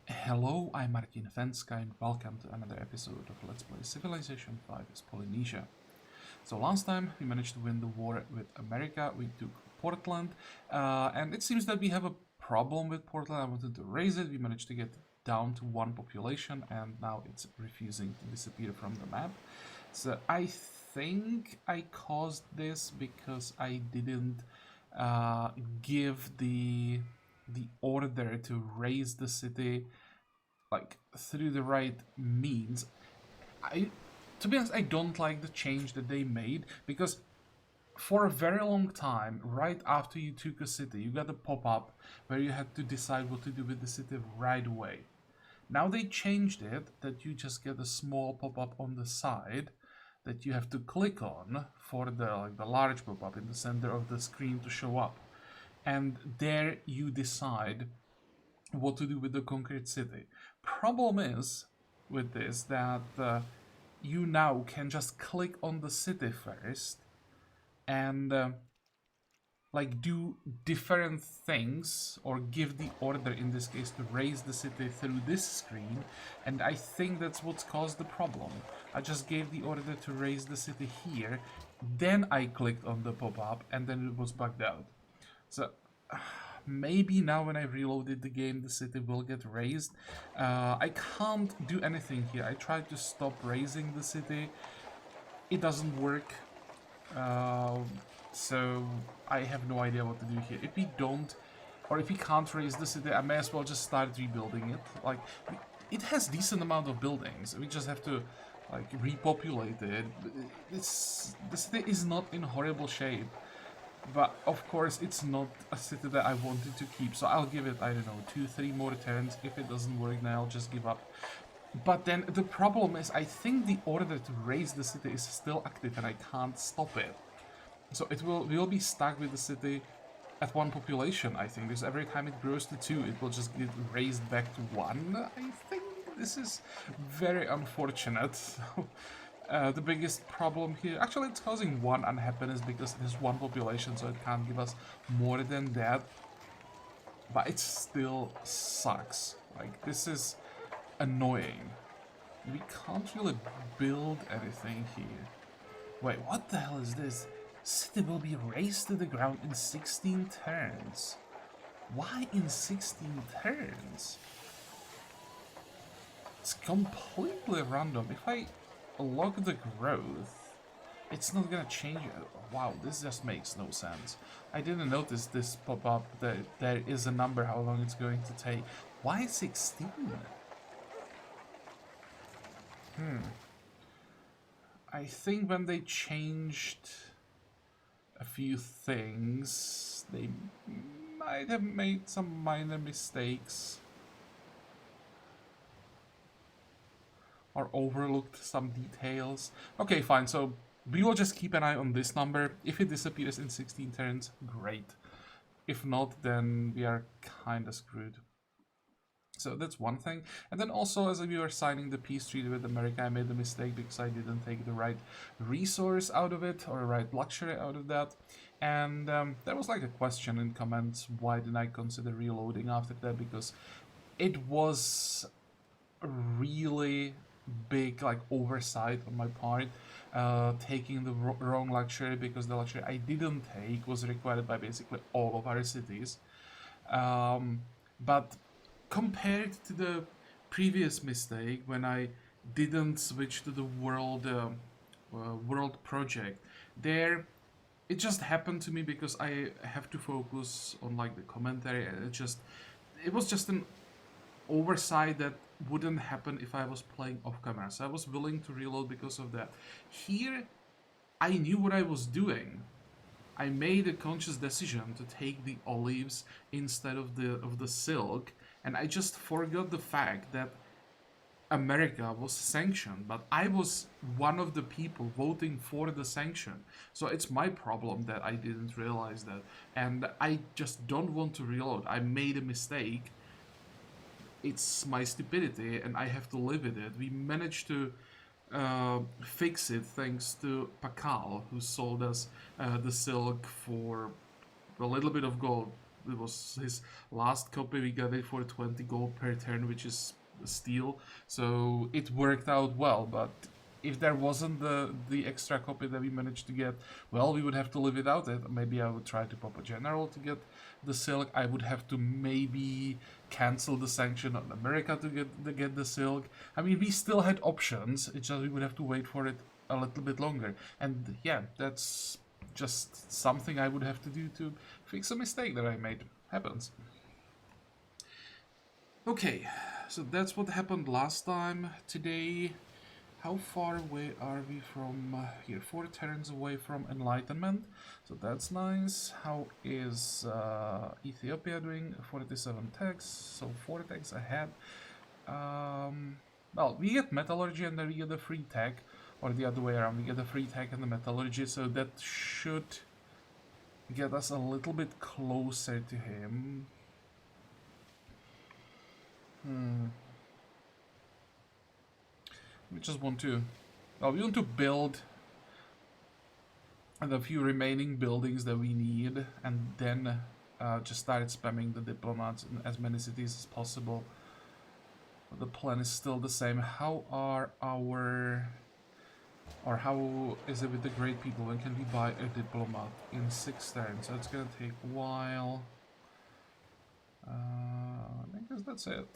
Hello, I'm Martin Fencka and welcome to another episode of Let's Play Civilization 5 is Polynesia. So last time we managed to win the war with America, we took Portland, and it seems that we have a problem with Portland. I wanted to raise it, we managed to get down to one population and now it's refusing to disappear from the map. So I think I caused this because I didn't give the order to raise the city like through the right means. To be honest, I don't like the change that they made because for a very long time, right after you took a city, you got a pop-up where you had to decide what to do with the city right away. Now they changed it that you just get a small pop-up on the side that you have to click on for the large pop-up in the center of the screen to show up. And there you decide what to do with the concrete city. Problem is with this that you now can just click on the city first and like do different things or give the order in this case to raise the city through this screen, and I think that's what's caused the problem. I just gave the order to raise the city here, then I clicked on the pop-up and then it was bugged out. So maybe now when I reloaded the game the city will get raised. I can't do anything here. I tried to stop raising the city. It doesn't work. So I have no idea what to do here. If we don't, or if we can't raise the city, I may as well just start rebuilding it. Like, it has decent amount of buildings. We just have to like repopulate it. The city is not in horrible shape. But of course it's not a city that I wanted to keep, so I'll give it, I don't know, 2-3 more turns. If it doesn't work, then I'll just give up. But then the problem is, I think the order to raise the city is still active and I can't stop it. So we'll be stuck with the city at one population, I think, because every time it grows to 2, it will just get raised back to 1. I think this is very unfortunate. The biggest problem here, actually it's causing one unhappiness because it is one population, so it can't give us more than that. But it still sucks. Like, this is annoying. We can't really build anything here. Wait, what the hell is this? City will be razed to the ground in 16 turns. Why in 16 turns? It's completely random. If I log the growth, it's not gonna change it. Wow, this just makes no sense. I didn't notice this pop up that there is a number how long it's going to take. Why 16? I think when they changed a few things, they might have made some minor mistakes or overlooked some details. Okay, fine, so we will just keep an eye on this number. If it disappears in 16 turns, great. If not, then we are kinda screwed. So that's one thing. And then also, as we were signing the peace treaty with America, I made a mistake because I didn't take the right resource out of it, or right luxury out of that. And there was like a question in comments, why didn't I consider reloading after that? Because it was really big like oversight on my part, taking the wrong luxury, because the luxury I didn't take was required by basically all of our cities. But compared to the previous mistake when I didn't switch to the world project, there it just happened to me because I have to focus on like the commentary, and it was just an oversight that wouldn't happen if I was playing off camera. So I was willing to reload because of that. Here, I knew what I was doing. I made a conscious decision to take the olives instead of the silk, and I just forgot the fact that America was sanctioned, but I was one of the people voting for the sanction. So it's my problem that I didn't realize that, and I just don't want to reload. I made a mistake. It's my stupidity and I have to live with it. We managed to fix it thanks to Pakal, who sold us the silk for a little bit of gold. it was his last copy. We got it for 20 gold per turn, which is a steal. So it worked out well, but if there wasn't the extra copy that we managed to get, well, we would have to live without it. Maybe I would try to pop a general to get the silk. I would have to maybe cancel the sanction on America to get the silk. I mean, we still had options. It's just we would have to wait for it a little bit longer. And yeah, that's just something I would have to do to fix a mistake that I made. Happens. Okay, so that's what happened last time. Today, how far away are we from here? 4 turns away from Enlightenment, so that's nice. How is Ethiopia doing? 47 techs, so 4 techs ahead. Well, we get Metallurgy and then we get a free tech, or the other way around, we get a free tech and the Metallurgy, so that should get us a little bit closer to him. We just want to... Well, we want to build the few remaining buildings that we need, and then just start spamming the diplomats in as many cities as possible. But the plan is still the same. How are our... Or how is it with the great people? When can we buy a diplomat? In 6 turns, so it's gonna take a while. I guess that's it.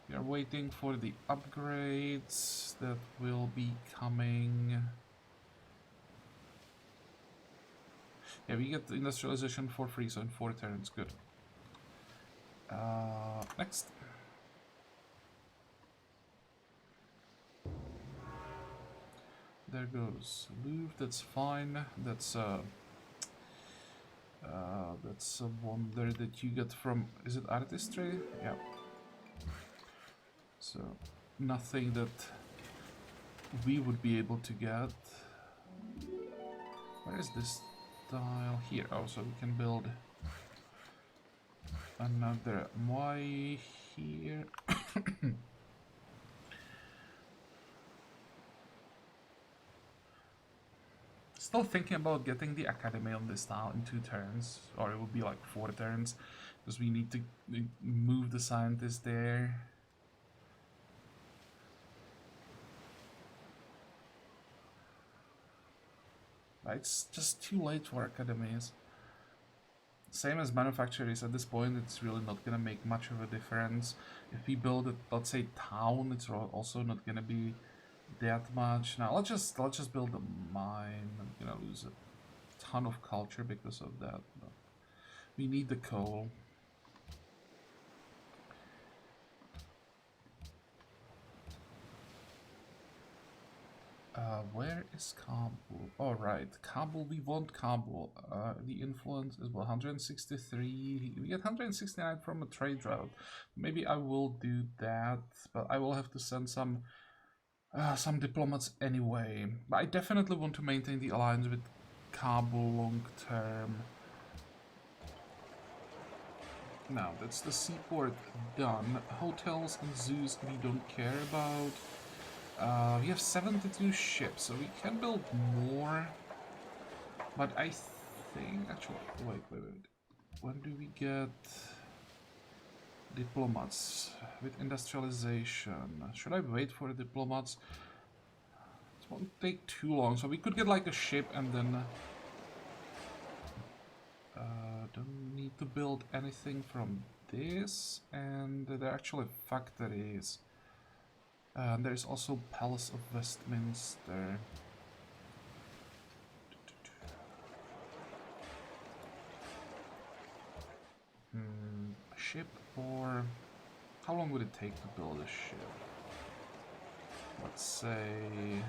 We are waiting for the upgrades that will be coming. Yeah, we get the industrialization for free, so in 4 turns, good. Next. There goes Louvre, that's fine. That's a wonder that you get from, is it artistry? Yeah. So, nothing that we would be able to get. Where is this tile? Here. Oh, so we can build another Moi here. Still thinking about getting the Academy on this tile in 2 turns, or it would be like 4 turns, because we need to move the scientist there. It's just too late for academies. Same as manufacturers, at this point it's really not gonna make much of a difference. If we build a, let's say, town, it's also not gonna be that much. Now let's just build a mine. I'm gonna lose a ton of culture because of that, but we need the coal. Where is Kabul? All right, Kabul. We want Kabul. The influence is 163. We get 169 from a trade route. Maybe I will do that, but I will have to send some diplomats anyway. But I definitely want to maintain the alliance with Kabul long term. Now that's the seaport done. Hotels and zoos we don't care about. We have 72 ships, so we can build more. But I think... Actually, wait. When do we get diplomats with industrialization? Should I wait for the diplomats? It won't take too long, so we could get like a ship and then... don't need to build anything from this, and there are actually factories. There's also Palace of Westminster. Ship, or how long would it take to build a ship? Let's say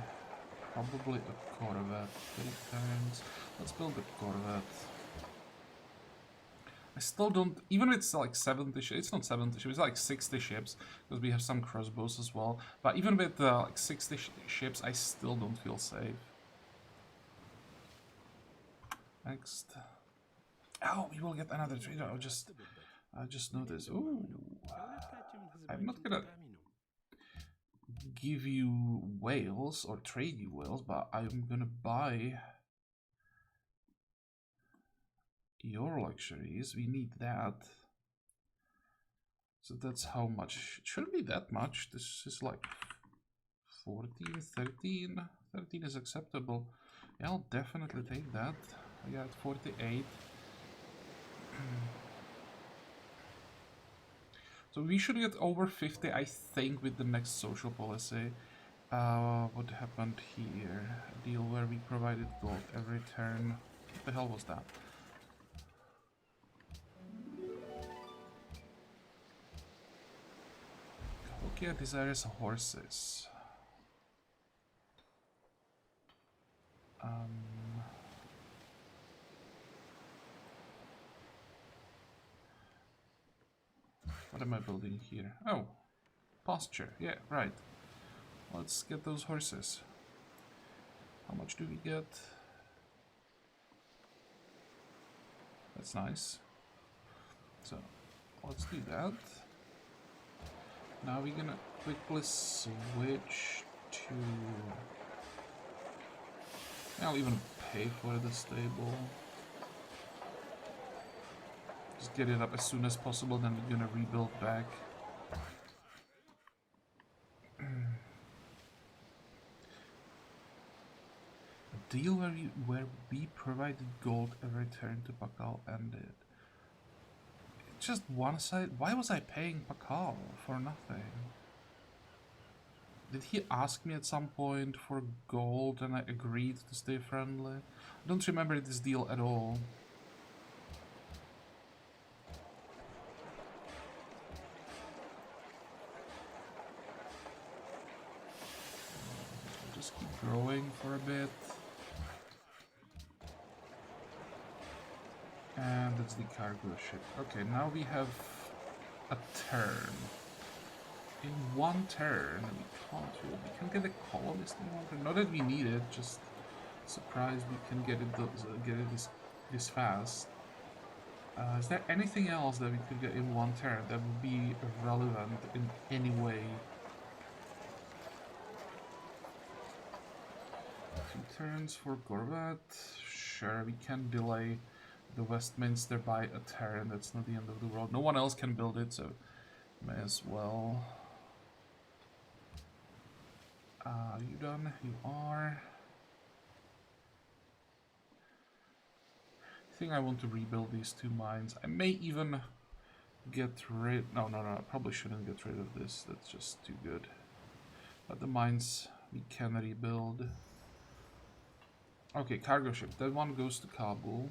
probably a corvette. 3 turns. Let's build a corvette. I still don't, even if it's like 70 ships, it's not 70 ships, it's like 60 ships, because we have some crossbows as well. But even with like 60 ships, I still don't feel safe. Next. Oh, we will get another trader. I just noticed. Ooh, I'm not gonna give you whales or trade you whales, but I'm gonna buy your luxuries. We need that. So that's how much. It shouldn't be that much. This is like 14, 13. 13 is acceptable. Yeah, I'll definitely take that. I got 48. So we should get over 50, I think, with the next social policy. What happened here? A deal where we provided gold every turn. What the hell was that? Okay, desires horses. What am I building here? Oh, pasture. Yeah, right. Let's get those horses. How much do we get? That's nice. So, let's do that. Now we're gonna quickly switch to... I'll even pay for the stable. Just get it up as soon as possible, then we're gonna rebuild back. A deal where we provided gold every turn to Pakal ended. It's just one side. Why was I paying Pakal for nothing? Did he ask me at some point for gold and I agreed to stay friendly? I don't remember this deal at all. Just keep growing for a bit. And that's the cargo ship. Okay, now we have a turn. In one turn, we can get a colonist in one turn. Not that we need it, just surprised we can get it this fast. Is there anything else that we could get in one turn that would be relevant in any way? 2 turns for Corvette. Sure, we can delay the Westminster by a turn. That's not the end of the world. No one else can build it, so may as well. You done? You are. I think I want to rebuild these 2 mines. I may even get rid... No, I probably shouldn't get rid of this. That's just too good. But the mines we can rebuild. Okay, cargo ship. That one goes to Kabul.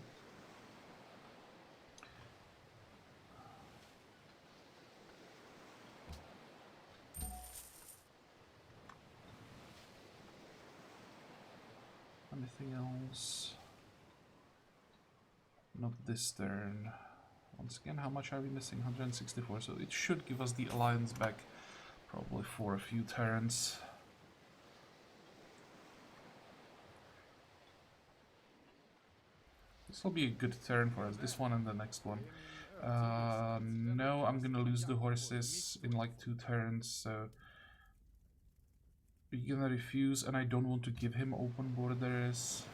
Anything else? Not this turn. Once again, how much are we missing? 164, so it should give us the alliance back probably for a few turns. This will be a good turn for us, this one and the next one. No, I'm gonna lose the horses in like 2 turns, so we're gonna refuse, and I don't want to give him open borders.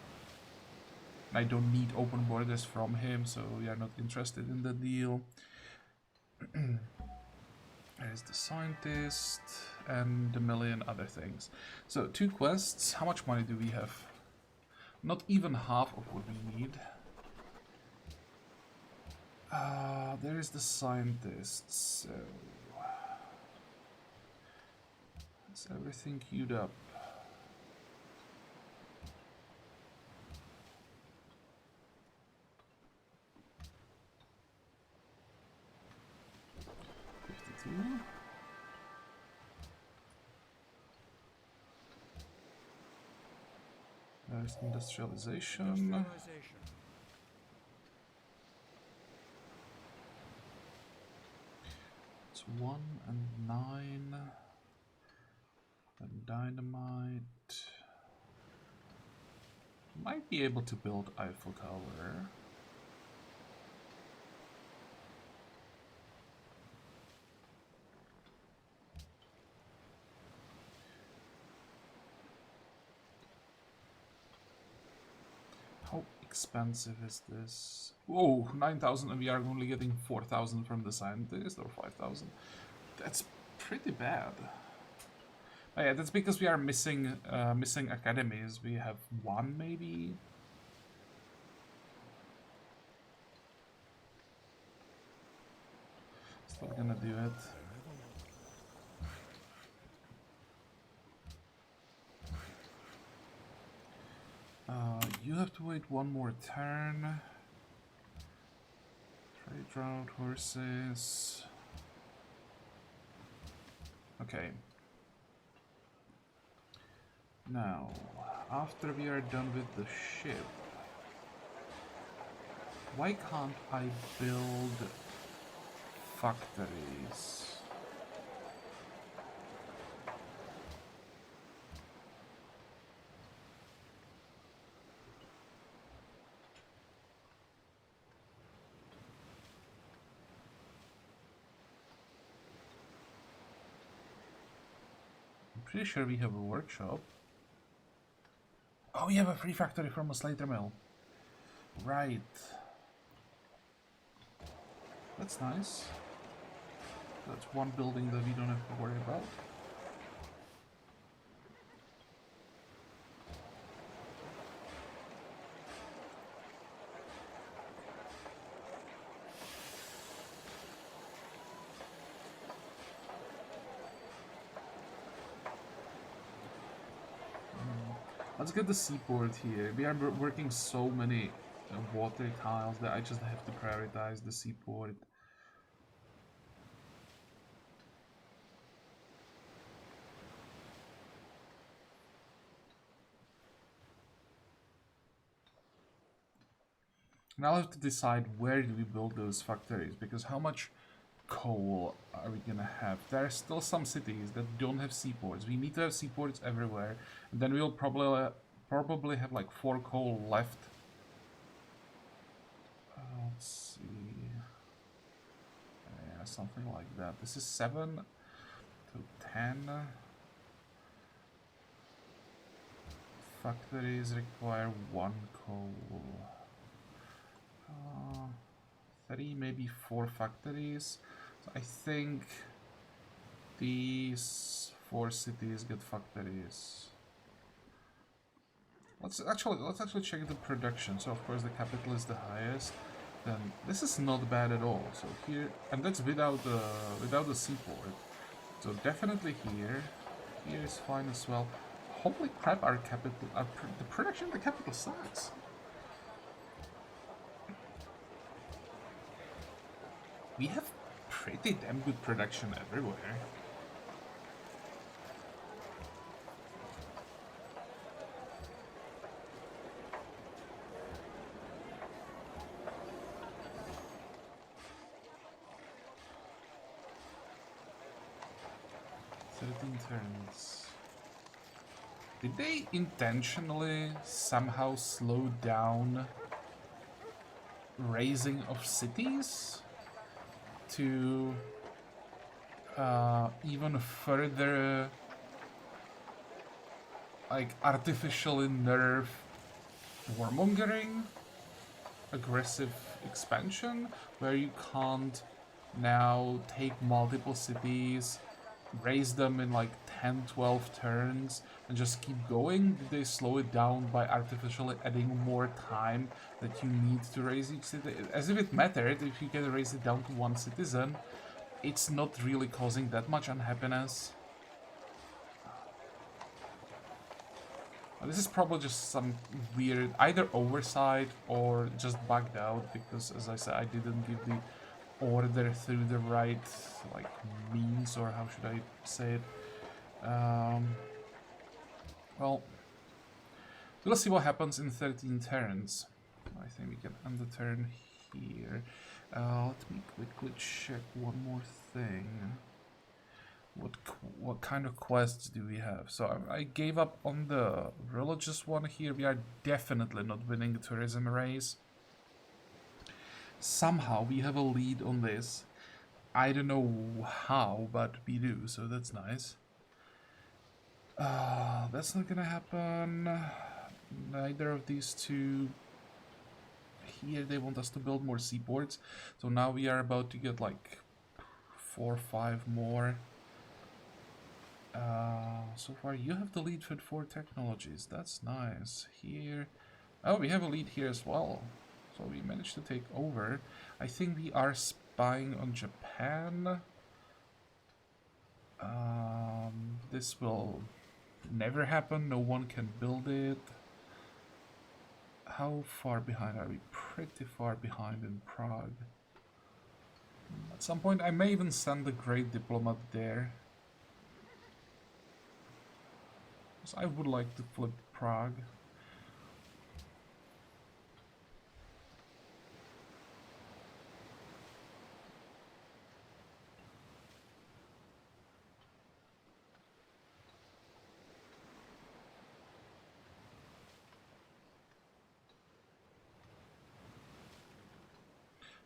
I don't need open borders from him, so we are not interested in the deal. There's the scientist and a million other things. So 2 quests. How much money do we have? Not even half of what we need. There's the scientist, so is everything queued up? There's industrialization. It's 1 and 9. And dynamite. Might be able to build Eiffel Tower. How expensive is this? Oh, 9,000 and we are only getting 4,000 from the scientist, or 5,000. That's pretty bad. Oh, yeah, that's because we are missing missing academies. We have one maybe. Still gonna do it. You have to wait one more turn. Trade route, horses. Okay. Now, after we are done with the ship, why can't I build factories? I'm pretty sure we have a workshop. Oh, we have a free factory from a Slater mill. Right. That's nice. That's one building that we don't have to worry about. Let's get the seaport here. We are working so many water tiles that I just have to prioritize the seaport. Now I have to decide where do we build those factories, because how much coal are we gonna have? There are still some cities that don't have seaports. We need to have seaports everywhere, and then we'll probably have like 4 coal left. Let's see. Yeah, something like that. This is 7 to 10. Factories require 1 coal. 3, maybe 4 factories. So I think these 4 cities get factories. Let's actually check the production. So of course the capital is the highest. Then this is not bad at all. So here, and that's without the seaport. So definitely here. Here is fine as well. Holy crap! Our capital, the production of the capital sucks. We have pretty damn good production everywhere. Turns. Did they intentionally somehow slow down raising of cities to even further like artificially nerf warmongering, aggressive expansion, where you can't now take multiple cities, raise them in like 10-12 turns and just keep going? Did they slow it down by artificially adding more time that you need to raise each city? As if it mattered. If you can raise it down to 1 citizen, it's not really causing that much unhappiness. This is probably just some weird either oversight or just bugged out, because as I said, I didn't give the order through the right like means, or how should I say it. Well, let's see what happens in 13 turns. I think we can end the turn here. Let me quickly check one more thing. What kind of quests do we have? So I gave up on the religious one here. We are definitely not winning the tourism race. Somehow we have a lead on this. I don't know how, but we do, so that's nice. That's not gonna happen. Neither of these two. here they want us to build more seaports. So now we are about to get like 4 or 5 more. So far you have the lead with 4 technologies. That's nice. Here, oh, we have a lead here as well. So we managed to take over. I think we are spying on Japan. This will never happen. No one can build it. How far behind are we? Pretty far behind in Prague. At some point I may even send a great diplomat there. So I would like to flip Prague.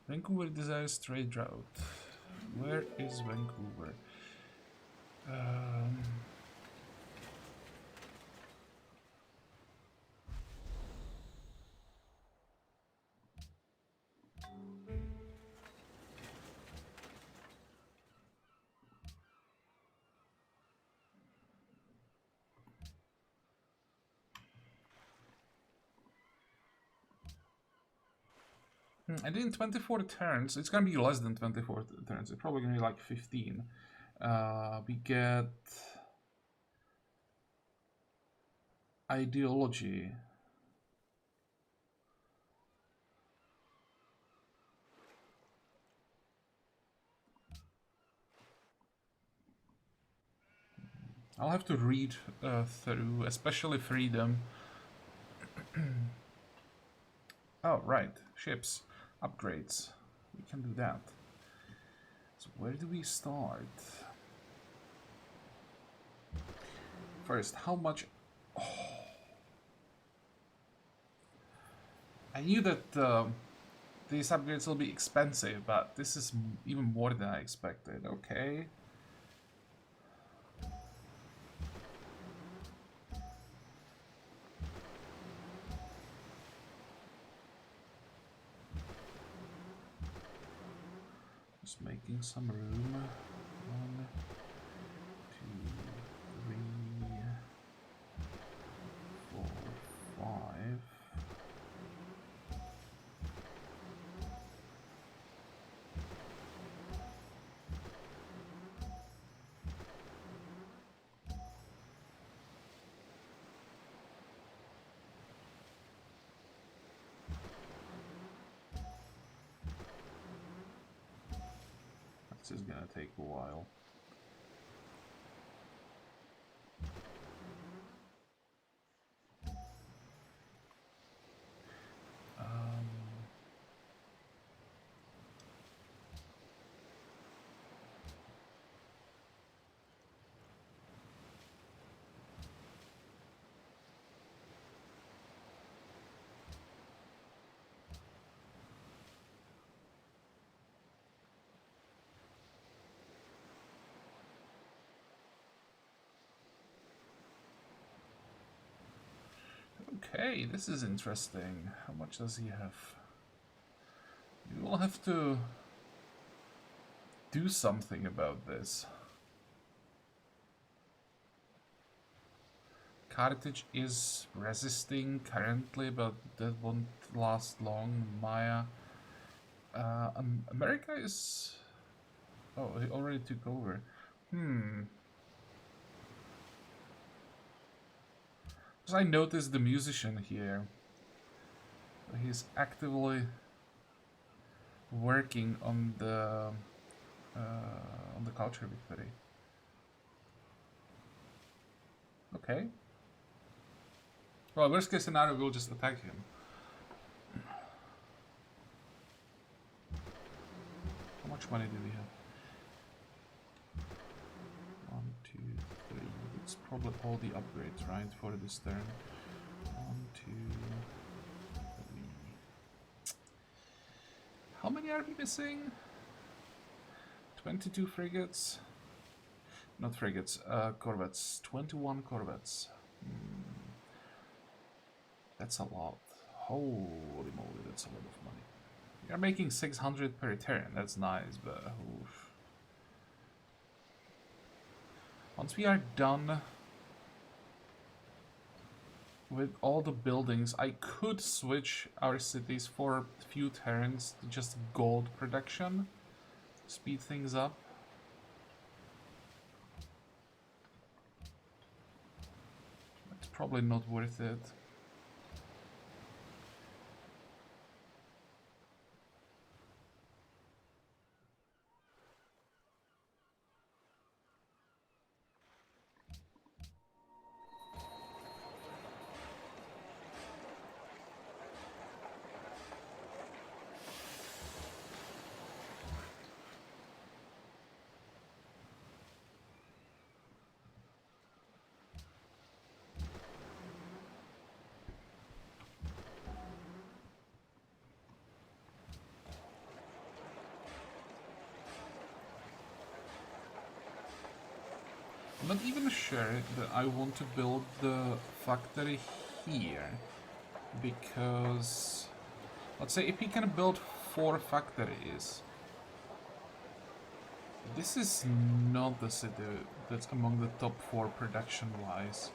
Vancouver desires trade route. Where is Vancouver? I did in 24 turns. It's gonna be less than 24 turns. It's probably gonna be like 15. We get ideology. I'll have to read through, especially freedom. Oh, right. Ships. Upgrades. We can do that. So where do we start? First, how much... Oh. I knew that these upgrades will be expensive, but this is even more than I expected. Okay. Just making some room. 1, 2, 3, 4, 5. This is gonna take a while. Okay, this is interesting. How much does he have? You will have to do something about this. Carthage is resisting currently, but that won't last long. Maya. America is... Oh, he already took over. Because I noticed the musician here. He's actively working on the culture victory. Okay. Well, worst case scenario, we'll just attack him. How much money do we have? 1, 2, 3. It's probably all the upgrades, right, for this turn. 1, 2, 3. How many are we missing? 22 frigates. Not frigates, corvettes. 21 corvettes. That's a lot. Holy moly, that's a lot of money. You're making 600 per turn, that's nice, but oof. Once we are done with all the buildings, I could switch our cities for a few turns to just gold production. Speed things up. It's probably not worth it. I'm not even sure that I want to build the factory here, because let's say if we can build 4 factories, this is not the city that's among the top 4 production wise.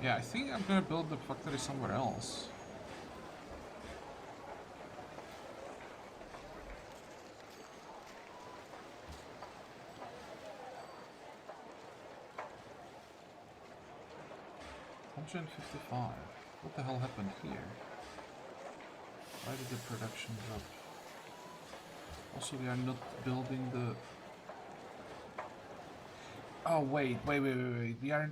Yeah, I think I'm gonna build the factory somewhere else. $155. What the hell happened here? Why did the production drop? Also, we are not building the... Oh, wait. We are...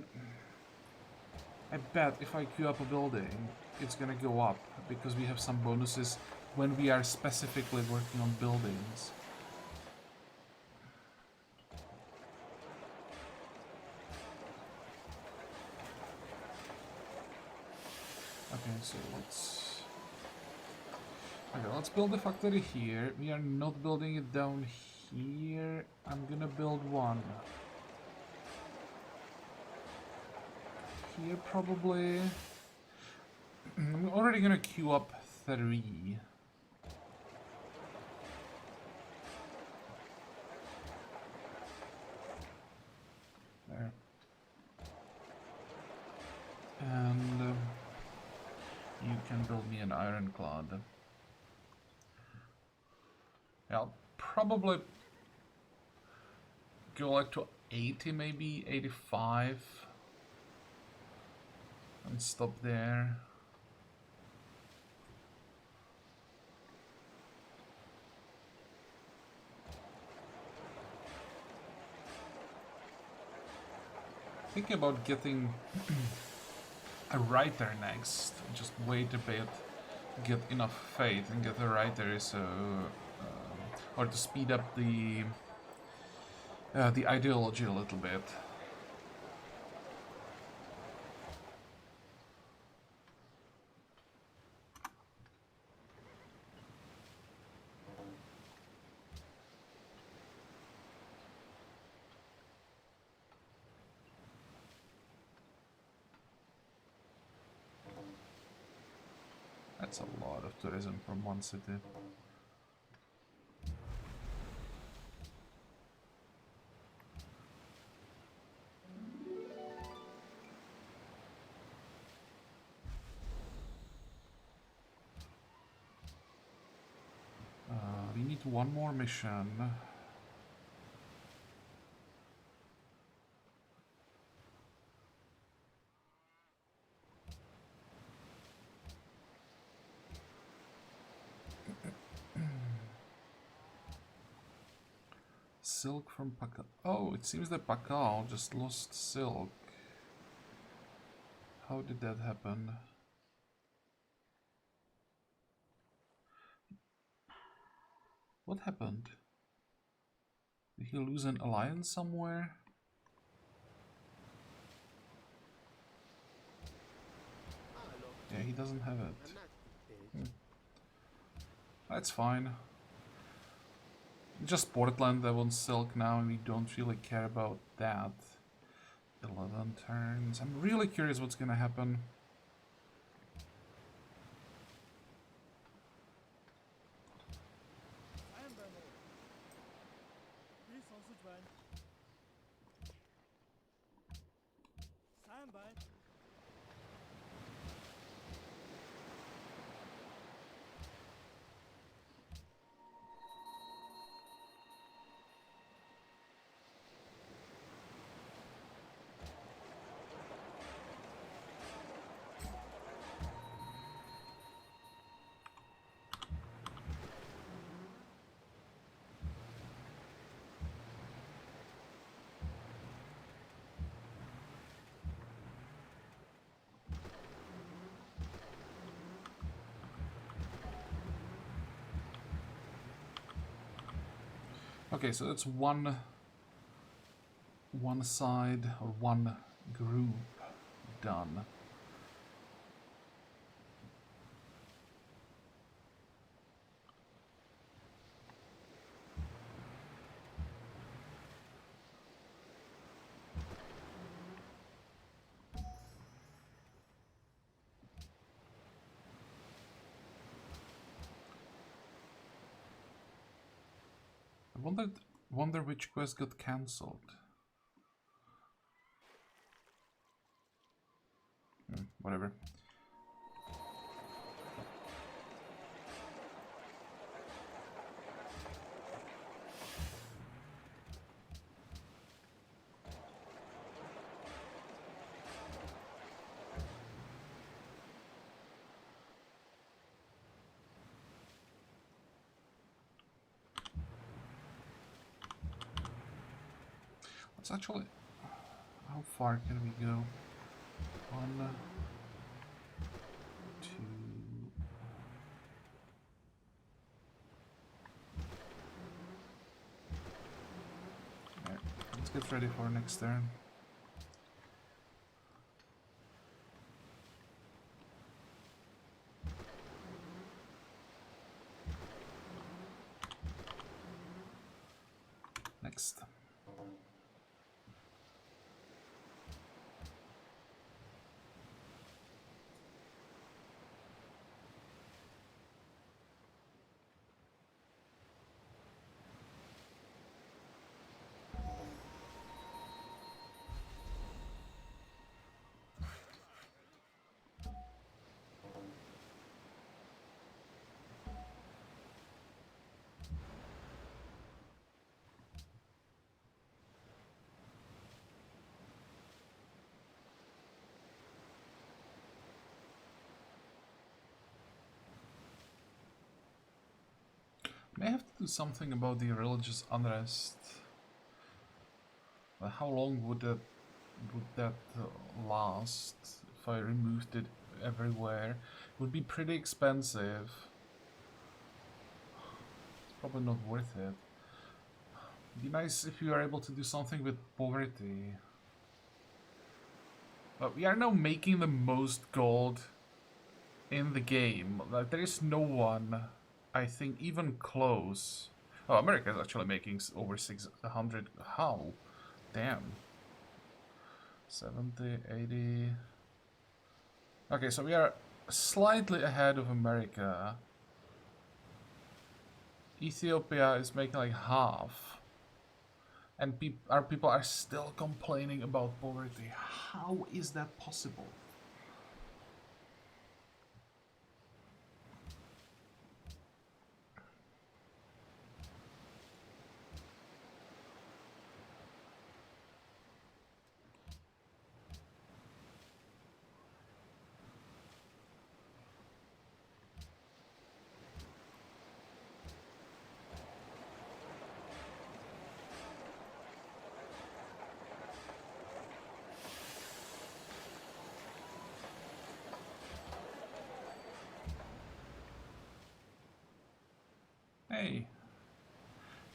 I bet if I queue up a building, it's gonna go up, because we have some bonuses when we are specifically working on buildings. Okay, so let's build the factory here. We are not building it down here. I'm gonna build one here probably. I'm already gonna queue up 3. There. And you can build me an ironclad. Yeah, I'll probably go like to 80, maybe 85, and stop there. Thinking about getting a writer next. Just wait a bit, get enough faith, and get a writer, so or to speed up the ideology a little bit. That's a lot of tourism from one city. We need one more mission. Silk from Pakal. Oh, it seems that Pakal just lost silk. How did that happen? What happened? Did he lose an alliance somewhere? Yeah, he doesn't have it. That's fine. Just Portland that wants silk now, and we don't really care about that. 11 turns. I'm really curious what's gonna happen. Okay, so that's one side or one group done. I wonder which quest got cancelled. Whatever. Let's actually... How far can we go? 1, 2... Alright, let's get ready for next turn. Next. May have to do something about the religious unrest. How long would that last if I removed it everywhere? It would be pretty expensive. It's probably not worth it. It'd be nice if you are able to do something with poverty. But we are now making the most gold in the game. Like, there is no one, I think, even close. Oh, America is actually making over 600. How? Damn. 70, 80. Okay, so we are slightly ahead of America. Ethiopia is making like half. And our people are still complaining about poverty. How is that possible? Hey,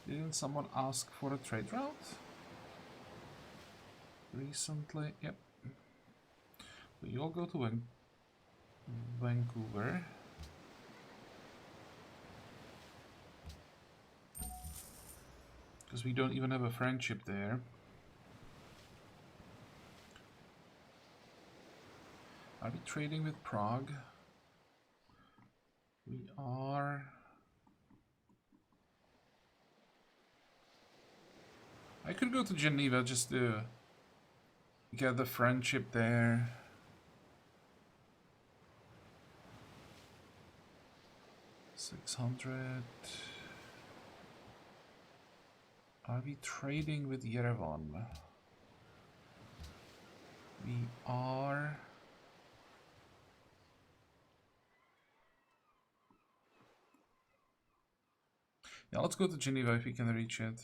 didn't someone ask for a trade route? Recently, yep. We all go to Vancouver. because we don't even have a friendship there. Are we trading with Prague? We are. I could go to Geneva just to get the friendship there. $600. Are we trading with Yerevan? We are. Yeah, let's go to Geneva if we can reach it.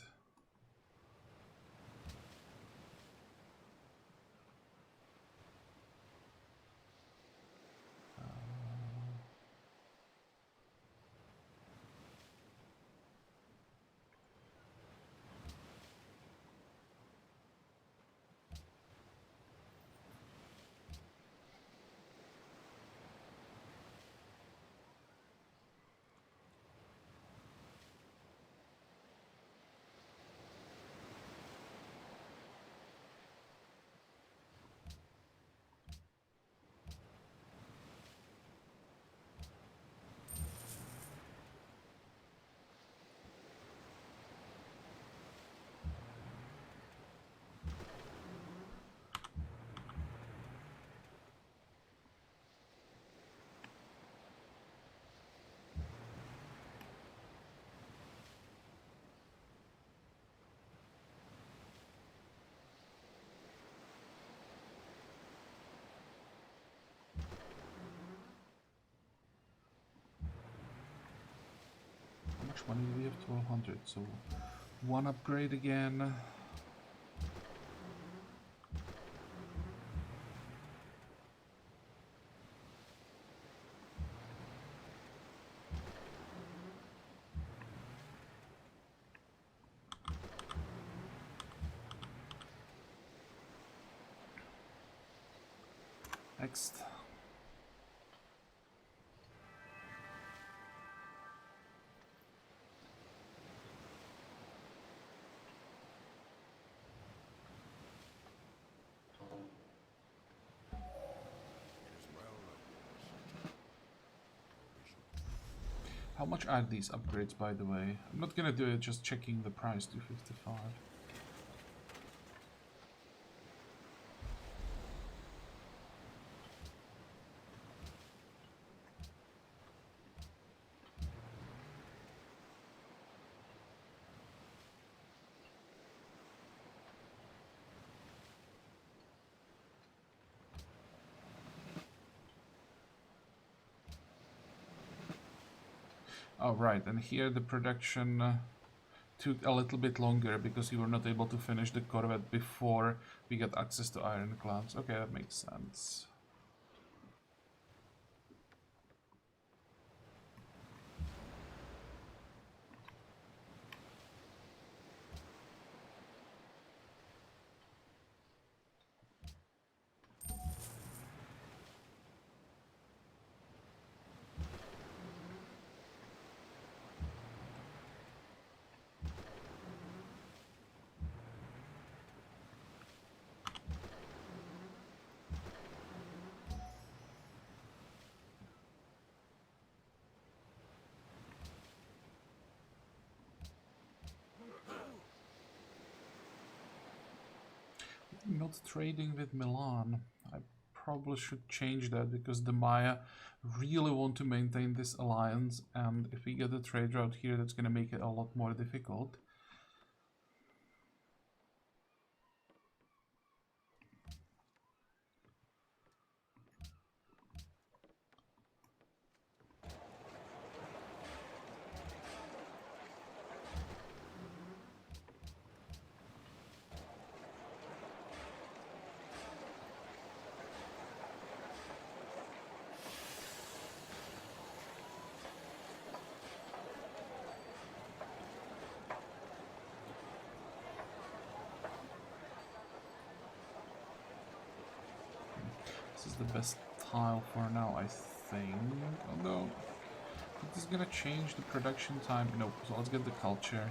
How much money do we have? 1200. So one upgrade again. Next. How much are these upgrades, by the way? I'm not gonna do it, just checking the price, 255. Oh, right, and here the production took a little bit longer because you were not able to finish the corvette before we got access to ironclads. Okay, that makes sense. Not trading with Milan. I probably should change that because the Maya really want to maintain this alliance, and if we get a trade route here, that's going to make it a lot more difficult. This is the best tile for now, I think. Although, it is gonna change the production time. Nope, so let's get the culture.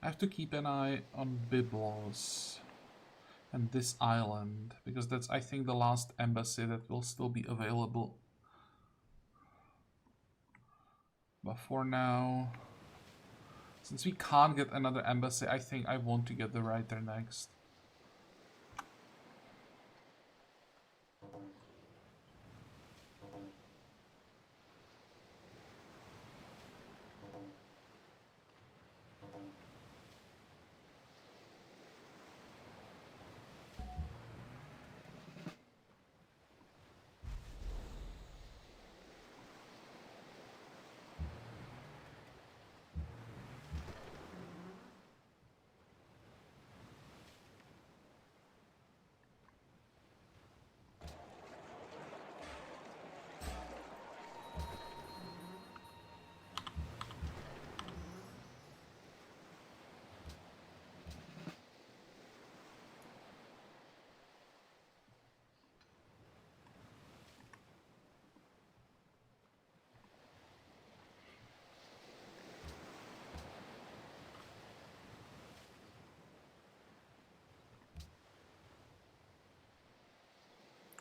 I have to keep an eye on Byblos and this island, because that's, I think, the last embassy that will still be available. But for now, since we can't get another embassy, I think I want to get the writer next.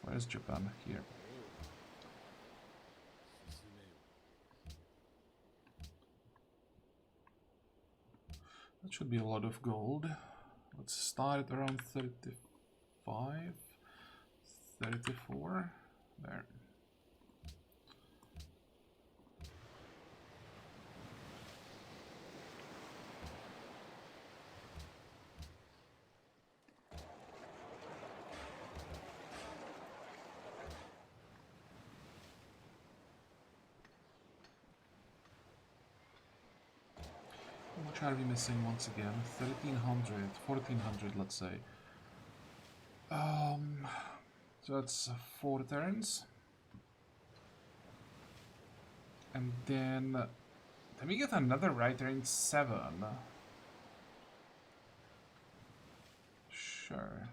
Where's Japan? Here. That should be a lot of gold. Let's start at around 35, 34. There. How much are we missing once again? 1300, 1400, let's say. So that's 4 turns. And then we get another writer in 7. Sure.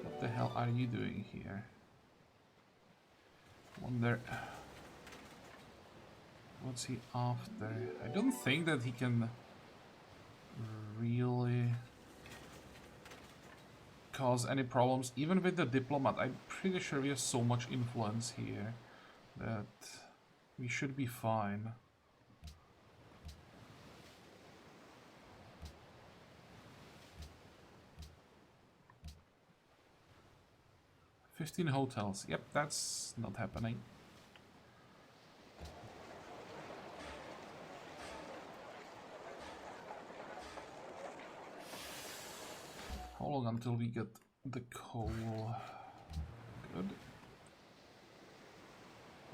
What the hell are you doing here? Wonder what's he after? I don't think that he can really cause any problems, even with the diplomat. I'm pretty sure we have so much influence here that we should be fine. "15 hotels. Yep, that's not happening. How long until we get the coal? Good.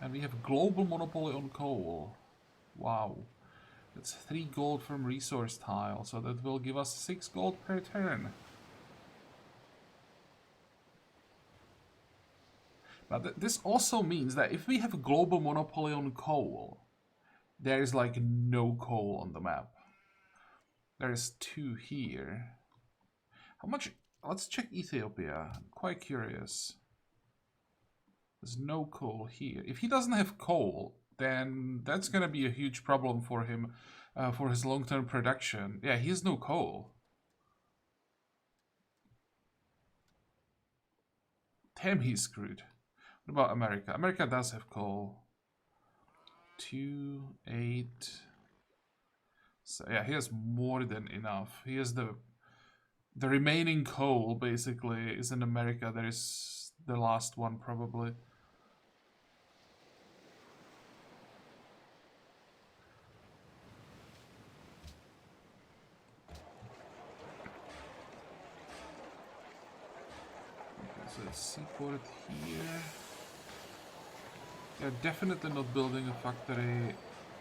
And we have global monopoly on coal. Wow. That's 3 gold from resource tile, so that will give us 6 gold per turn. But this also means that if we have a global monopoly on coal, there is like no coal on the map. There is 2 here. How much? Let's check Ethiopia. I'm quite curious. There's no coal here. If he doesn't have coal, then that's gonna be a huge problem for him, for his long-term production. Yeah, he has no coal. Damn, he's screwed. What about America? America does have coal. 2, 8. So yeah, he has more than enough. He has the remaining coal basically is in America. There is the last one probably. Okay, so it's seaport here. They're definitely not building a factory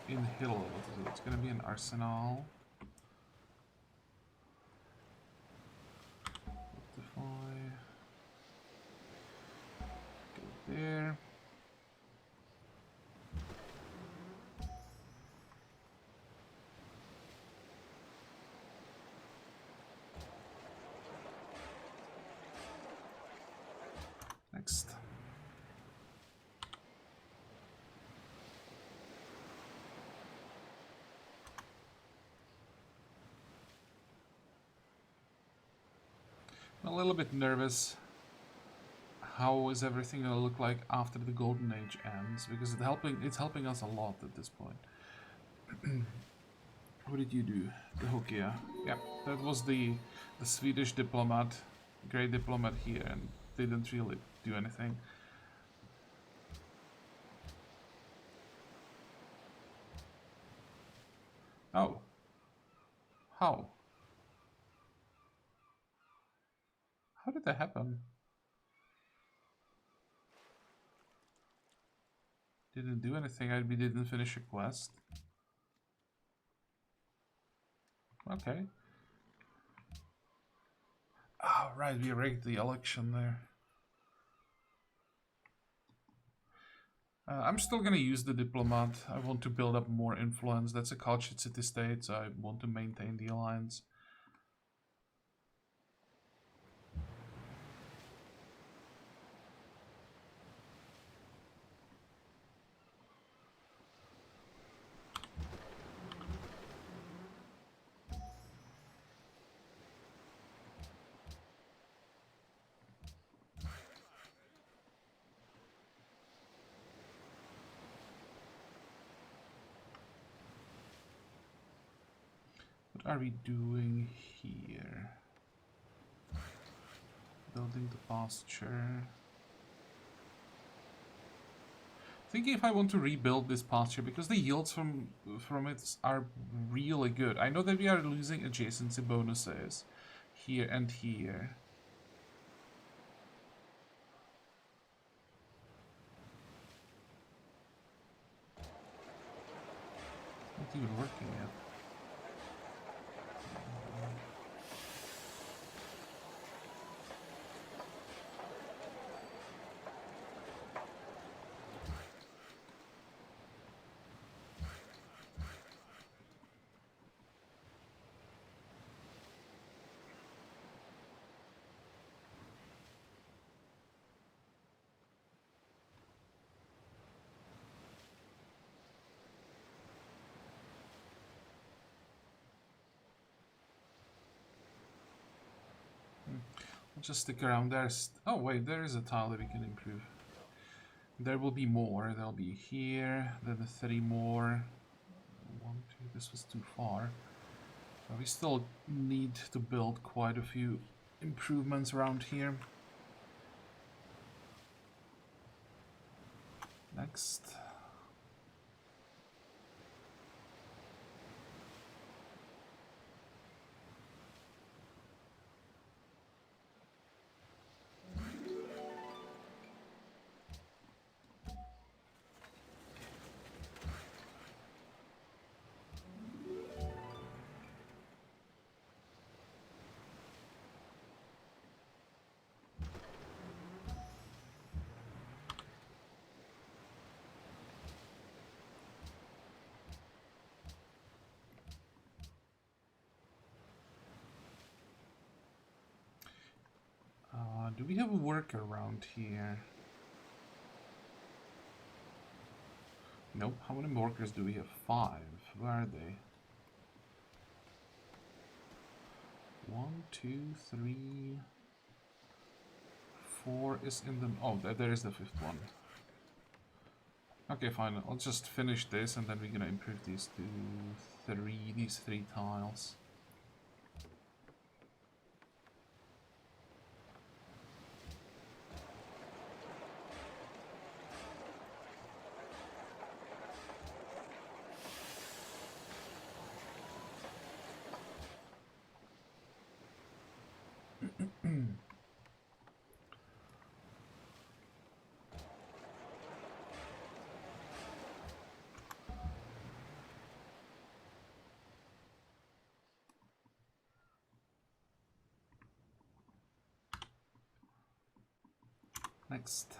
in Hill. What is it? It's gonna be an arsenal. Fortify. Go there. I'm a little bit nervous. How is everything gonna look like after the Golden Age ends? Because it's helping us a lot at this point. What did you do? The Hokia. Yeah, that was the Swedish diplomat, great diplomat here, and didn't really do anything. Oh. How? How did that happen? Didn't do anything. We didn't finish a quest. Okay. Ah, right, we rigged the election there. I'm still gonna use the diplomat. I want to build up more influence. That's a cultured city-state, so I want to maintain the alliance. What are we doing here? Building the pasture. Thinking if I want to rebuild this pasture, because the yields from it are really good. I know that we are losing adjacency bonuses here and here. Not even working yet. Just stick around there. Oh wait, there is a tile that we can improve. There will be more. There'll be here, then the 3 more. 1, 2, this was too far. But we still need to build quite a few improvements around here. Next. Do we have a worker around here? Nope. How many workers do we have? 5. Where are they? 1, 2, 3, 4 is in the... Oh, there is the 5th one. Okay, fine. I'll just finish this and then we're gonna improve these these 3 tiles. Next.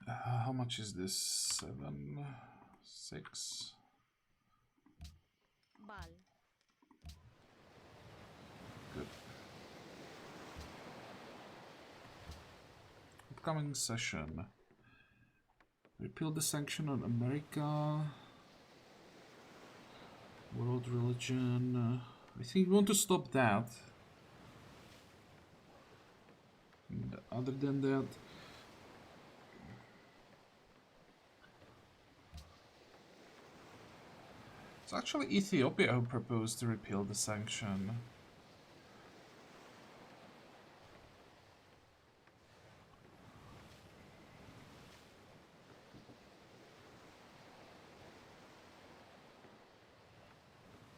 How much is this? 7, 6. Good. Upcoming session. Repeal the sanction on America. World religion. I think we want to stop that. And other than that, it's actually Ethiopia who proposed to repeal the sanction.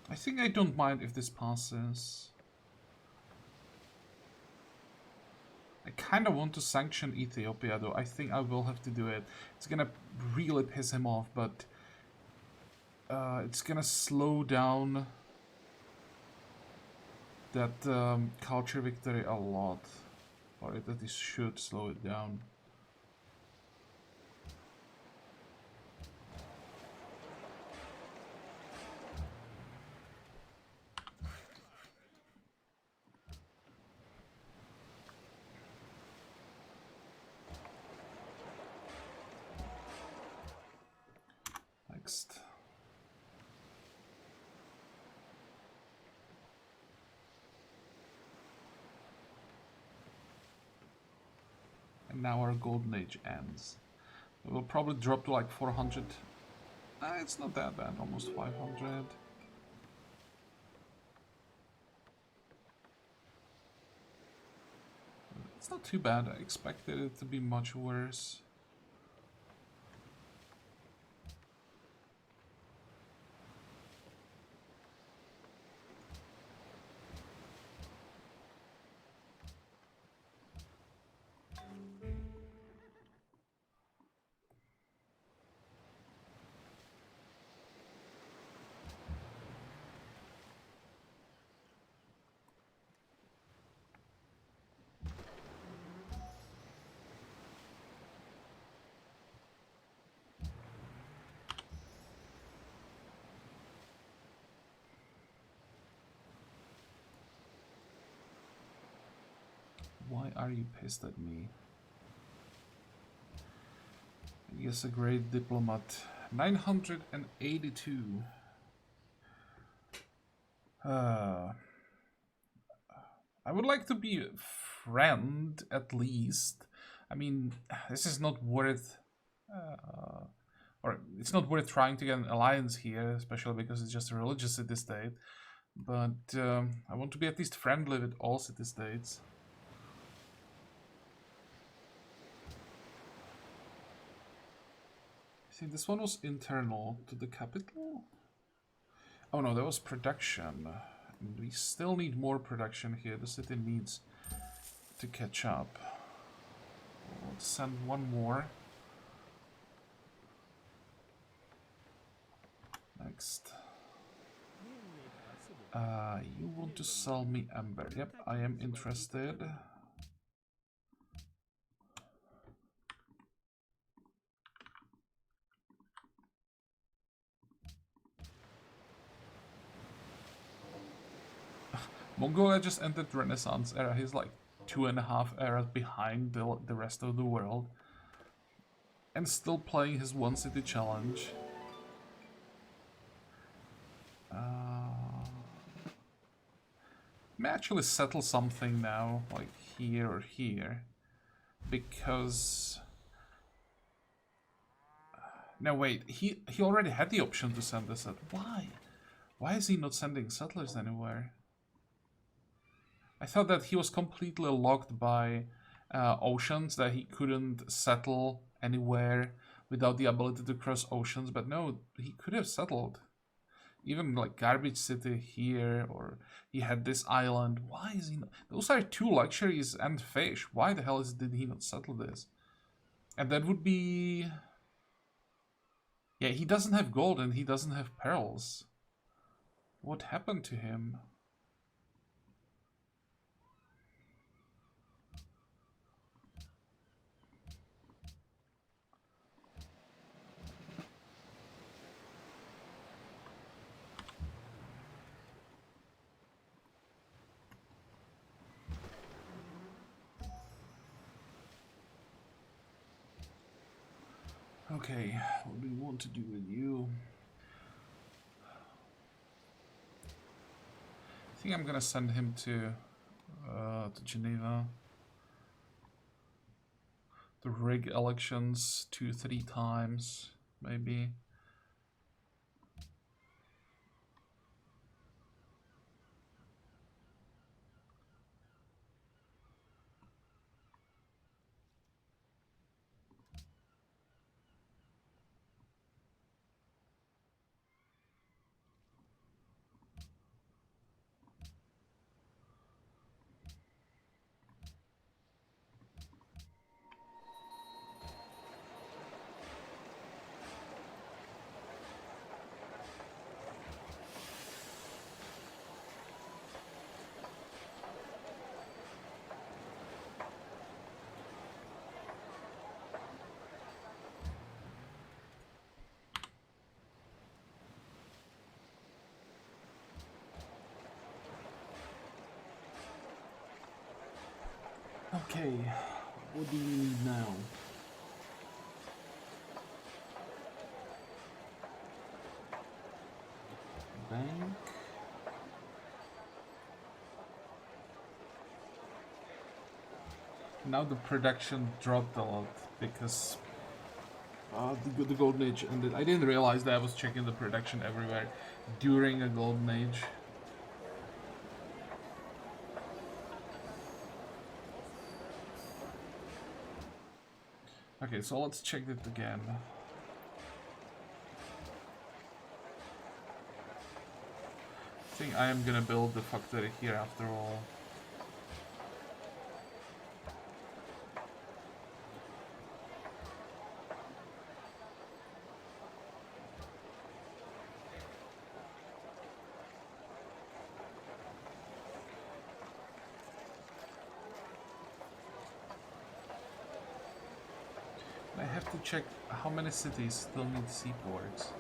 I think I don't mind if this passes. I kind of want to sanction Ethiopia, though. I think I will have to do it. It's gonna really piss him off, but it's gonna slow down that culture victory a lot. Or that it should slow it down. Next. And now our golden age ends. It will probably drop to like 400. It's not that bad, almost 500. It's not too bad. I expected it to be much worse. Why are you pissed at me? Yes, a great diplomat. 982. I would like to be a friend, at least. I mean, this is not worth... or it's not worth trying to get an alliance here, especially because it's just a religious city-state. But I want to be at least friendly with all city-states. I think this one was internal to the capital? Oh no, that was production. And we still need more production here. The city needs to catch up. We'll send one more. Next. You want to sell me amber. Yep, I am interested. Mongolia just entered Renaissance era. He's like 2.5 eras behind the rest of the world. And still playing his one city challenge. May actually settle something now, like here or here. Because... No, wait, he already had the option to send this at... Why? Why is he not sending settlers anywhere? I thought that he was completely locked by oceans, that he couldn't settle anywhere without the ability to cross oceans, but no, he could have settled. Even like Garbage City here, or he had this island. Why is he not? Those are 2 luxuries and fish. Why the hell did he not settle this? And that would be... Yeah, he doesn't have gold and he doesn't have pearls. What happened to him? Okay, what do we want to do with you? I think I'm gonna send him to Geneva to rig elections 2-3 times, maybe. Okay, what do you need now? Bank. Now the production dropped a lot because the golden age ended. I didn't realize that I was checking the production everywhere during a golden age. Okay, so let's check it again. I think I am gonna build the factory here after all. I have to check how many cities still need seaports.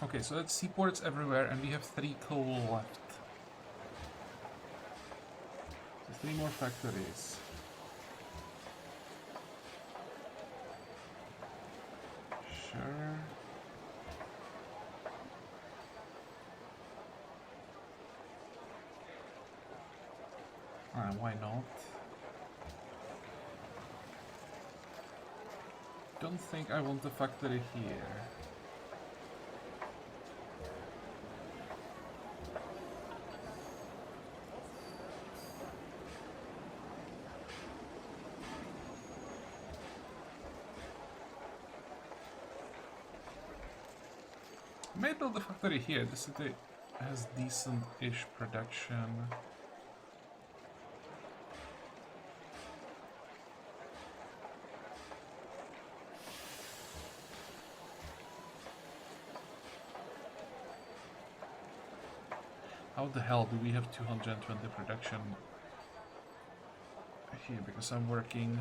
Okay, so it's seaports everywhere, and we have 3 coal left. So 3 more factories. Sure. Why not? Don't think I want the factory here. May build the factory here. The city has decent-ish production. How the hell do we have 220 production here? Because I'm working...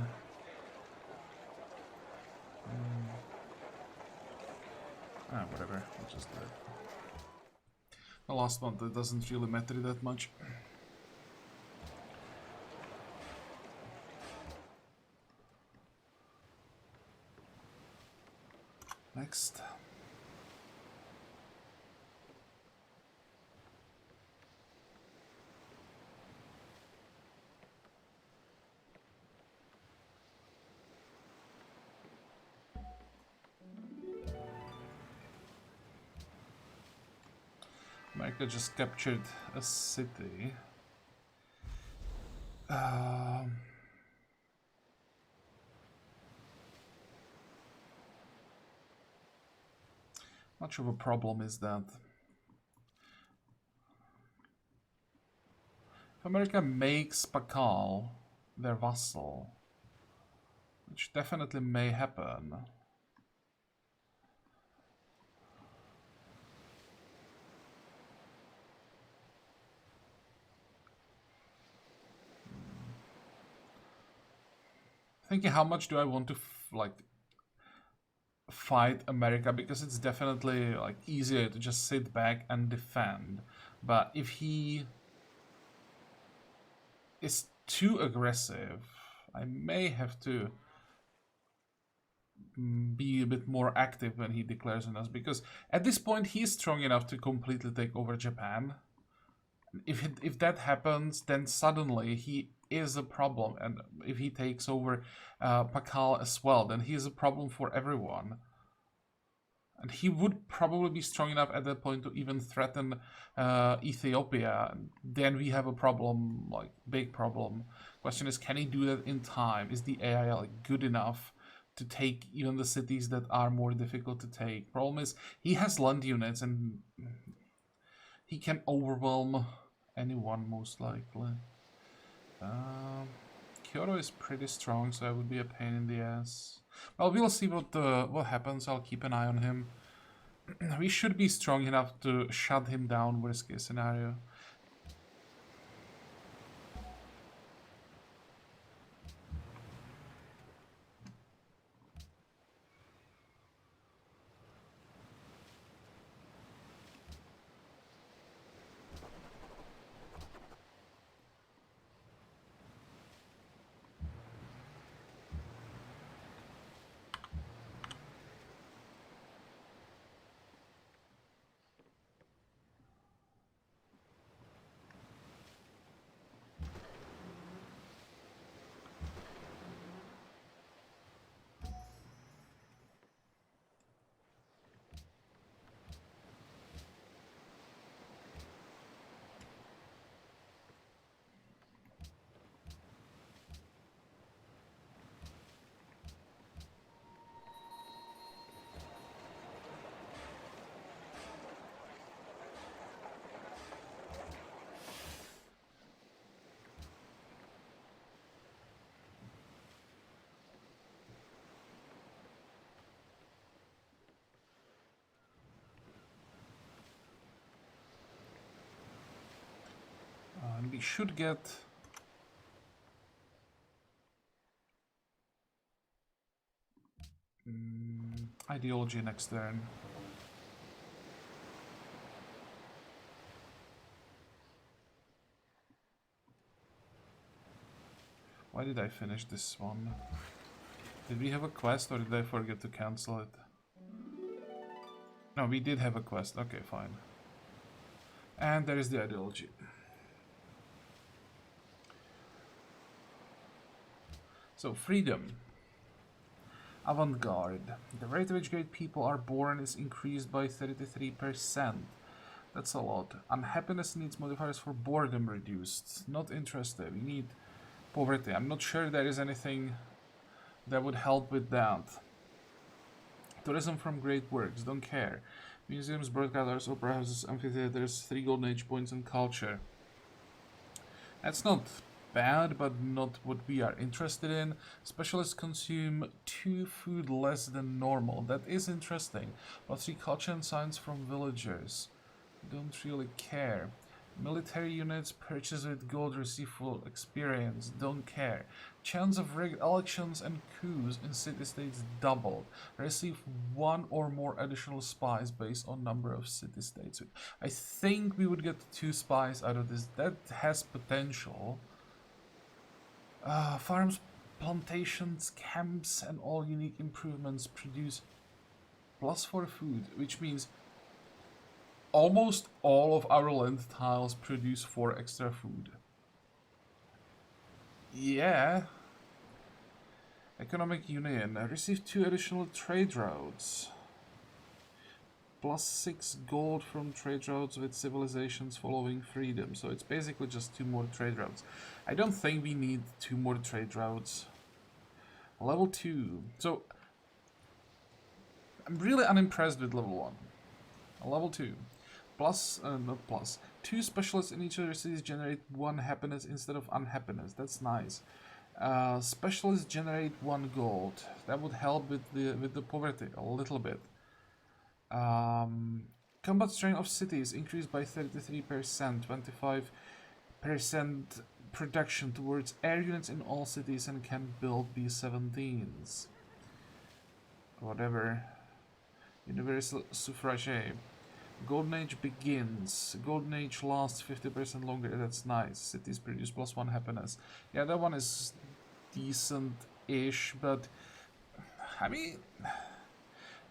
whatever, I'll just do it. The last month, it doesn't really matter that much. Next. America just captured a city. Much of a problem is that if America makes Pakal their vassal, which definitely may happen, thinking how much do I want to fight America, because it's definitely like easier to just sit back and defend. But if he is too aggressive, I may have to be a bit more active when he declares on us, because at this point he's strong enough to completely take over Japan. If that happens, then suddenly he is a problem, and if he takes over Pakal as well, then he is a problem for everyone. And he would probably be strong enough at that point to even threaten Ethiopia. Then we have a problem, like big problem. Question is, can he do that in time? Is the AI like good enough to take even the cities that are more difficult to take? Problem is, he has land units and he can overwhelm anyone most likely. Kyoto is pretty strong, so that would be a pain in the ass. Well, we'll see what happens. I'll keep an eye on him. We should be strong enough to shut him down, worst case scenario. And we should get ideology next turn. Why did I finish this one? Did we have a quest or did I forget to cancel it? No, we did have a quest. Okay, fine. And there is the ideology. So, freedom. Avant-garde. The rate at which great people are born is increased by 33%. That's a lot. Unhappiness needs modifiers for boredom reduced. Not interested. We need poverty. I'm not sure there is anything that would help with that. Tourism from great works. Don't care. Museums, broadcasters, opera houses, amphitheaters, 3 golden age points, and culture. That's not bad, but not what we are interested in. Specialists consume 2 food less than normal. That is interesting. But 3 culture and science from villagers. Don't really care. Military units purchased with gold receive full experience. Don't care. Chance of rigged elections and coups in city-states doubled. Receive 1 or more additional spies based on number of city-states. I think we would get 2 spies out of this. That has potential. Farms, plantations, camps, and all unique improvements produce +4 food, which means almost all of our land tiles produce 4 extra food. Yeah. Economic Union. Receive 2 additional trade routes. +6 gold from trade routes with civilizations following freedom. So it's basically just 2 more trade routes. I don't think we need 2 more trade routes. Level 2. So I'm really unimpressed with level 1. Level 2. Not plus. 2 specialists in each of their cities generate 1 happiness instead of unhappiness. That's nice. Specialists generate 1 gold. That would help with the poverty a little bit. Combat strength of cities increased by 33%, 25% production towards air units in all cities and can build B-17s. Whatever. Universal suffrage. Golden Age begins. Golden Age lasts 50% longer. That's nice. Cities produce +1 happiness. Yeah, that one is decent-ish, but I mean,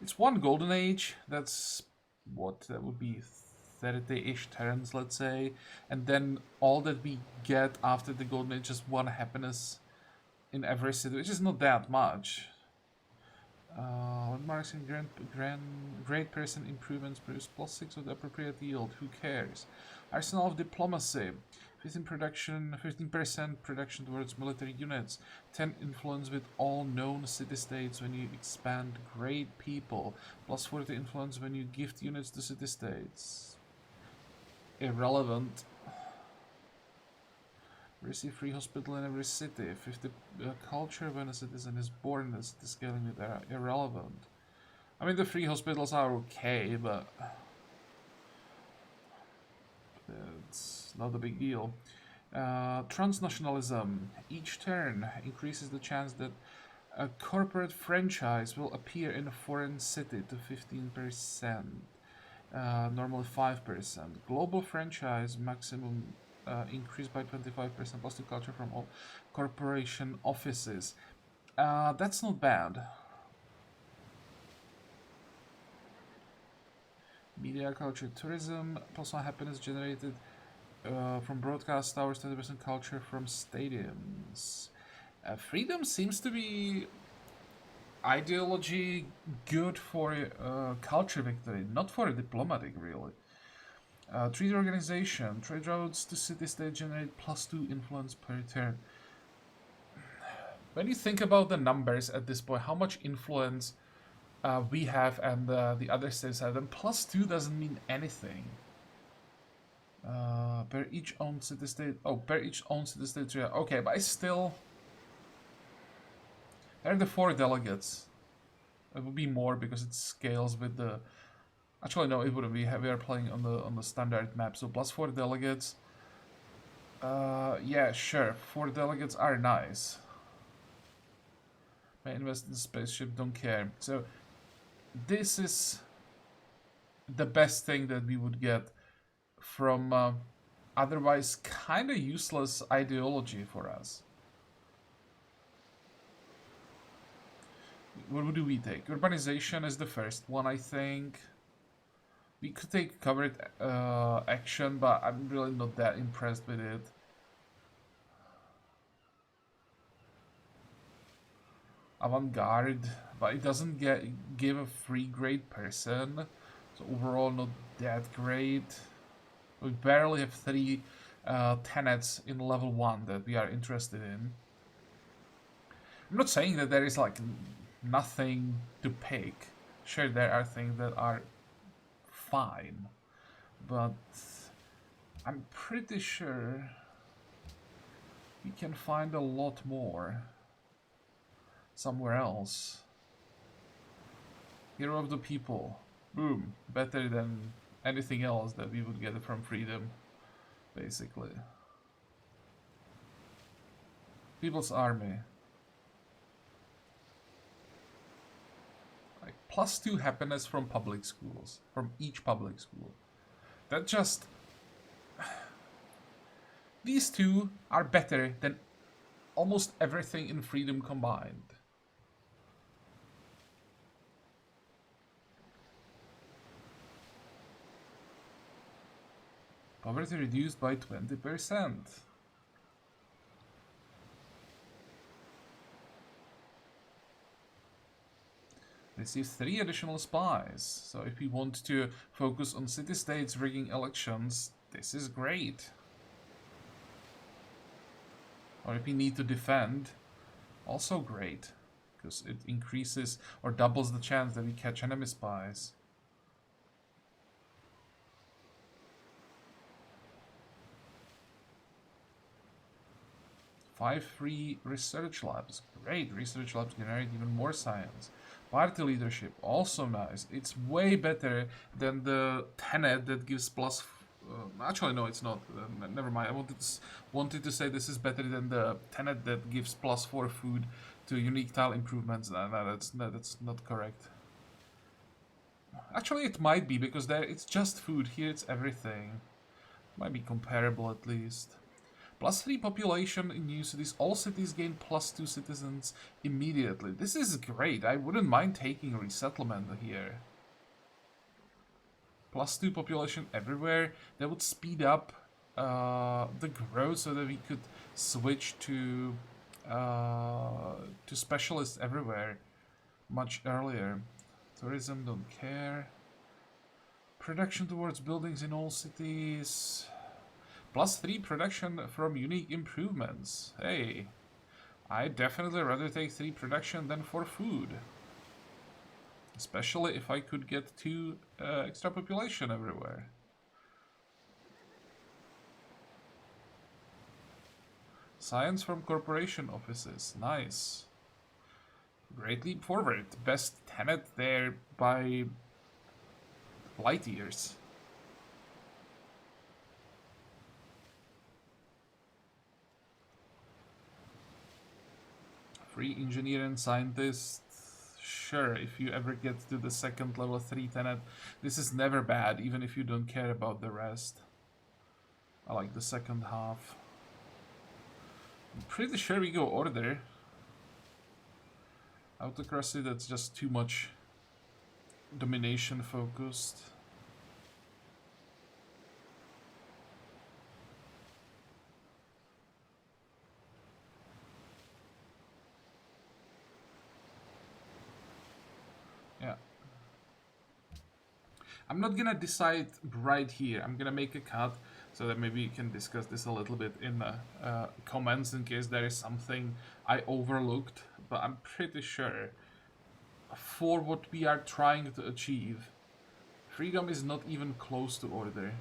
it's one Golden Age. That's what that would be, 30-ish turns, let's say, and then all that we get after the Golden Age is 1 happiness in every city, which is not that much. Landmarks and great person improvements produce +6 of the appropriate yield. Who cares? Arsenal of diplomacy. 15% production towards military units. 10 influence with all known city-states when you expand great people. +40 influence when you gift units to city-states. Irrelevant. Receive free hospital in every city. 50 culture when a citizen is born. The city scaling with irrelevant. I mean, the free hospitals are okay, but it's not a big deal. Transnationalism. Each turn increases the chance that a corporate franchise will appear in a foreign city to 15%. Normally 5%. Global franchise maximum increased by 25%, +2 culture from all corporation offices. That's not bad. Media, culture, tourism, +1 happiness generated from broadcast towers, 20% culture from stadiums. Freedom seems to be ideology good for culture victory, not for a diplomatic, really. Treaty organization. Trade routes to city-state generate +2 influence per turn. When you think about the numbers at this point, how much influence we have and the other states have, then +2 doesn't mean anything. Per each own city-state. Oh, per each own city-state. Yeah. Okay, but I still. There are the 4 delegates. It would be more because it scales with the. Actually, no, it wouldn't be. We are playing on the standard map, so +4 delegates. Yeah, sure. 4 delegates are nice. May invest in spaceship, don't care. So, this is the best thing that we would get from otherwise kind of useless ideology for us. What do we take? Urbanization is the first one, I think. We could take covered action, but I'm really not that impressed with it. Avant-garde, but it doesn't give a free great person, so overall not that great. We barely have 3 tenets in level 1 that we are interested in. I'm not saying that there is like nothing to pick. Sure, there are things that are fine, but I'm pretty sure we can find a lot more somewhere else. Hero of the people. Boom. Better than anything else that we would get from freedom, basically. People's Army. Like +2 happiness from public schools. From each public school. That just... These two are better than almost everything in freedom combined. Poverty reduced by 20%. Receive 3 additional spies. So if we want to focus on city-states rigging elections, this is great. Or if we need to defend, also great. Because it increases or doubles the chance that we catch enemy spies. Five free research labs. Great, research labs generate even more science. Party leadership, also nice. It's way better than the tenet that gives Actually, no, it's not. Never mind. Wanted to say this is better than the tenet that gives +4 food to unique tile improvements. No, that's not correct. Actually, it might be, because there it's just food. Here it's everything. Might be comparable at least. +3 population in new cities. All cities gain +2 citizens immediately. This is great. I wouldn't mind taking resettlement here. +2 population everywhere. That would speed up the growth so that we could switch to specialists everywhere much earlier. Tourism, don't care. Production towards buildings in all cities. +3 production from unique improvements. Hey, I'd definitely rather take 3 production than 4 food. Especially if I could get 2 extra population everywhere. Science from corporation offices. Nice. Great leap forward. Best tenet there by light years. Free engineer and scientist. Sure, if you ever get to the second level 3 tenet, this is never bad, even if you don't care about the rest. I like the second half. I'm pretty sure we go order. Autocracy, that's just too much domination focused. Yeah. I'm not gonna decide right here. I'm gonna make a cut so that maybe you can discuss this a little bit in the comments in case there is something I overlooked. But I'm pretty sure for what we are trying to achieve, freedom is not even close to order.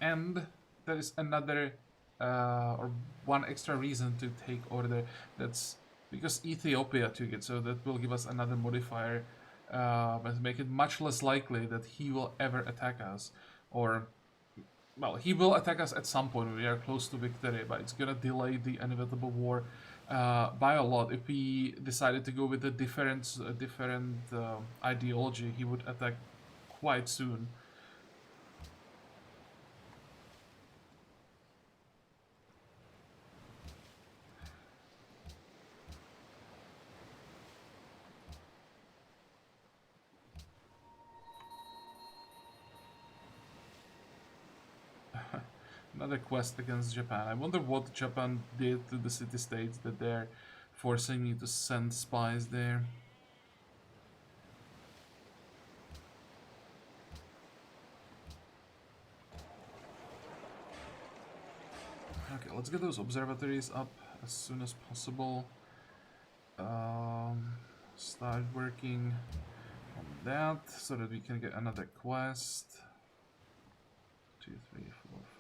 And there is another or one extra reason to take order. That's because Ethiopia took it, so that will give us another modifier, but make it much less likely that he will ever attack us. Or, well, he will attack us at some point. We are close to victory, but it's gonna delay the inevitable war by a lot. If we decided to go with a different ideology, he would attack quite soon. Another quest against Japan. I wonder what Japan did to the city-states that they're forcing me to send spies there. Okay, let's get those observatories up as soon as possible. Start working on that so that we can get another quest. 2, 3, 4, 5.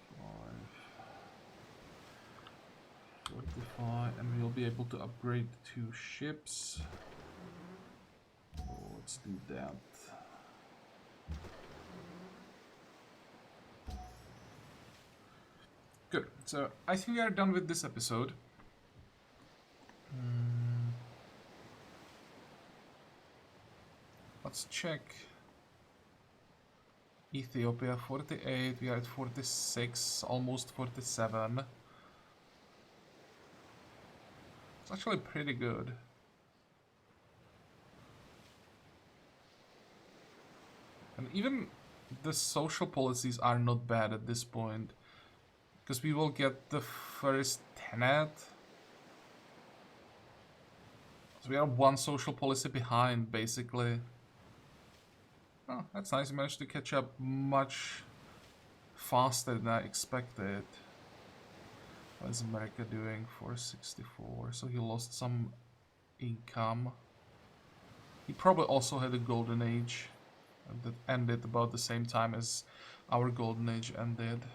45, and we'll be able to upgrade 2 ships. Oh, let's do that. Good. So I think we are done with this episode. Let's check. Ethiopia 48, we are at 46, almost 47. It's actually pretty good. And even the social policies are not bad at this point, because we will get the first tenet. So we are 1 social policy behind, basically. Oh, that's nice. We managed to catch up much faster than I expected. What is America doing? 464. So he lost some income. He probably also had a golden age that ended about the same time as our golden age ended.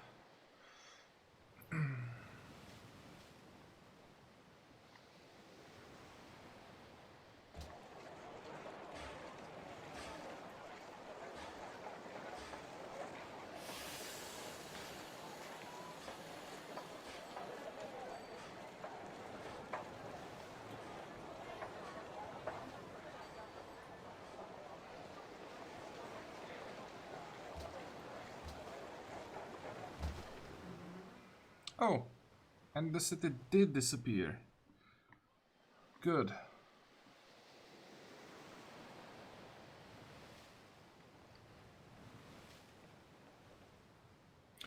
Oh, and the city did disappear. Good.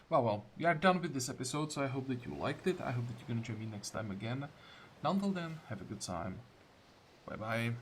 Well, we are done with this episode, so I hope that you liked it. I hope that you're gonna join me next time again. And until then, have a good time. Bye bye.